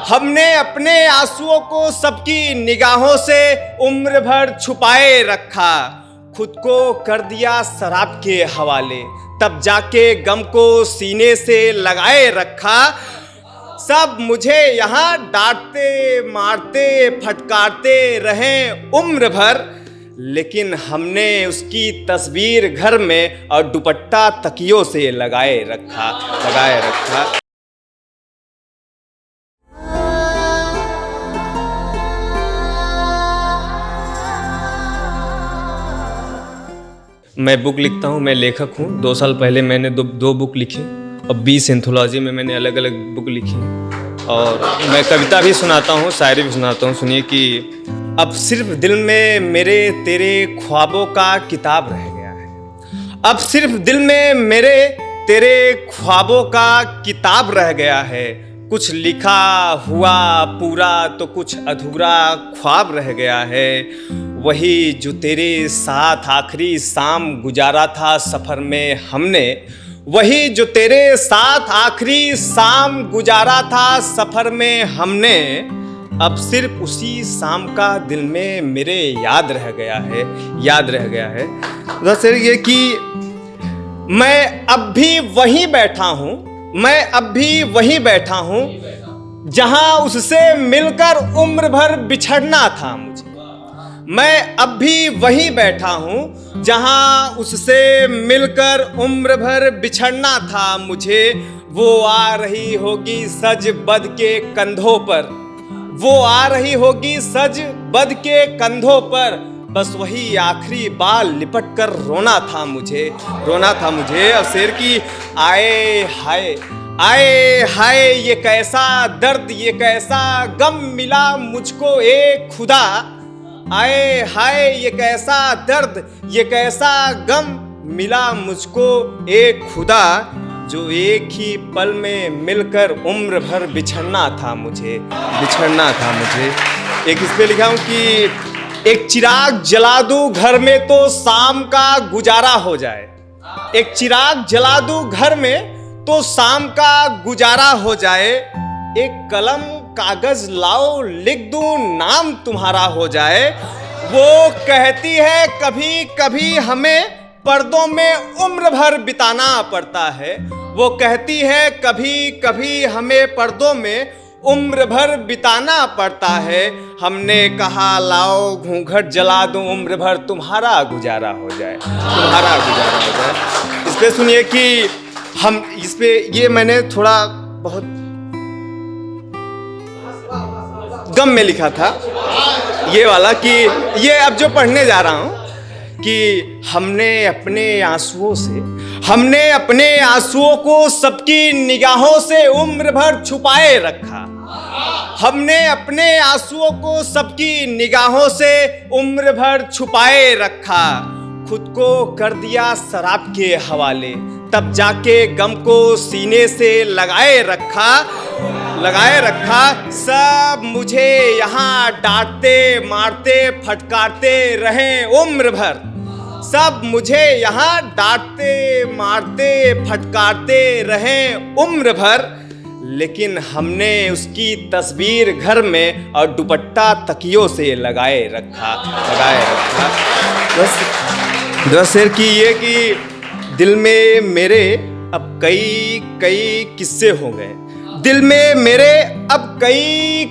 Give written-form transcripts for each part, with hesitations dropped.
हमने अपने आंसुओं को सबकी निगाहों से उम्र भर छुपाए रखा, खुद को कर दिया शराब के हवाले, तब जाके गम को सीने से लगाए रखा। सब मुझे यहाँ डांटते मारते फटकारते रहें उम्र भर, लेकिन हमने उसकी तस्वीर घर में और दुपट्टा तकियों से लगाए रखा। मैं बुक लिखता हूँ, मैं लेखक हूँ। 2 साल पहले मैंने दो बुक लिखी और 20 एंथोलॉजी में मैंने अलग अलग बुक लिखी और मैं कविता भी सुनाता हूँ, शायरी भी सुनाता हूँ। सुनिए कि अब सिर्फ दिल में मेरे तेरे ख्वाबों का किताब रह गया है। अब सिर्फ दिल में मेरे तेरे ख्वाबों का किताब रह गया है। कुछ लिखा हुआ पूरा तो कुछ अधूरा ख्वाब रह गया है। वही जो तेरे साथ आखिरी शाम गुजारा था सफ़र में हमने, वही जो तेरे साथ आखिरी शाम गुजारा था सफ़र में हमने, अब सिर्फ उसी शाम का दिल में मेरे याद रह गया है। दरअसल ये कि मैं अब भी वहीं बैठा हूँ, जहाँ उससे मिलकर उम्र भर बिछड़ना था मुझे। मैं अब भी वहीं बैठा हूँ, जहाँ उससे मिलकर उम्र भर बिछड़ना था मुझे। वो आ रही होगी सज बद के कंधों पर, वो आ रही होगी सज बद के कंधों पर, बस वही आखिरी बार लिपट कर रोना था मुझे। अब शेर की आए हाय ये कैसा दर्द, ये कैसा गम मिला मुझको ए खुदा। आए हाय ये कैसा दर्द, ये कैसा गम मिला मुझको ए खुदा, जो एक ही पल में मिलकर उम्र भर बिछड़ना था मुझे। एक इस पे लिखा हूँ कि एक चिराग जला दूं घर में तो शाम का गुजारा हो जाए। एक चिराग जला दूं घर में तो शाम का गुजारा हो जाए। एक कलम कागज लाओ लिख दूं नाम तुम्हारा हो जाए। वो कहती है कभी कभी हमें पर्दों में उम्र भर बिताना पड़ता है। वो कहती है कभी कभी हमें पर्दों में उम्र भर बिताना पड़ता है। हमने कहा लाओ घूंघट जला दूं उम्र भर तुम्हारा गुजारा हो जाए। इस पे सुनिए कि हम इस पे ये मैंने थोड़ा बहुत गम में लिखा था ये वाला, कि ये अब जो पढ़ने जा रहा हूँ कि हमने अपने आंसुओं को सबकी निगाहों से उम्र भर छुपाए रखा। हमने अपने आंसुओं को सबकी निगाहों से उम्र भर छुपाए रखा, खुद को कर दिया शराब के हवाले, तब जाके गम को सीने से लगाए रखा। सब मुझे यहाँ डांटते मारते फटकारते रहें उम्र भर। सब मुझे यहाँ डांटते मारते फटकारते रहें उम्र भर, लेकिन हमने उसकी तस्वीर घर में और दुपट्टा तकियों से लगाए रखा। बस शेर की ये कि दिल में मेरे अब कई किस्से हो गए। दिल में मेरे अब कई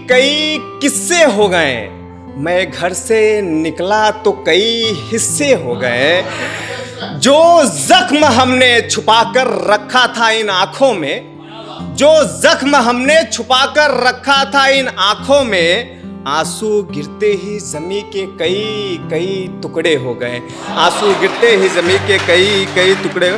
किस्से हो गए। मैं घर से निकला तो कई हिस्से हो गए। जो जख्म हमने छुपाकर रखा था इन आँखों में, जो जख्म हमने छुपाकर रखा था इन आँखों में, आंसू गिरते ही ज़मीं के कई टुकड़े हो गए। आंसू गिरते ही ज़मीं के कई टुकड़े।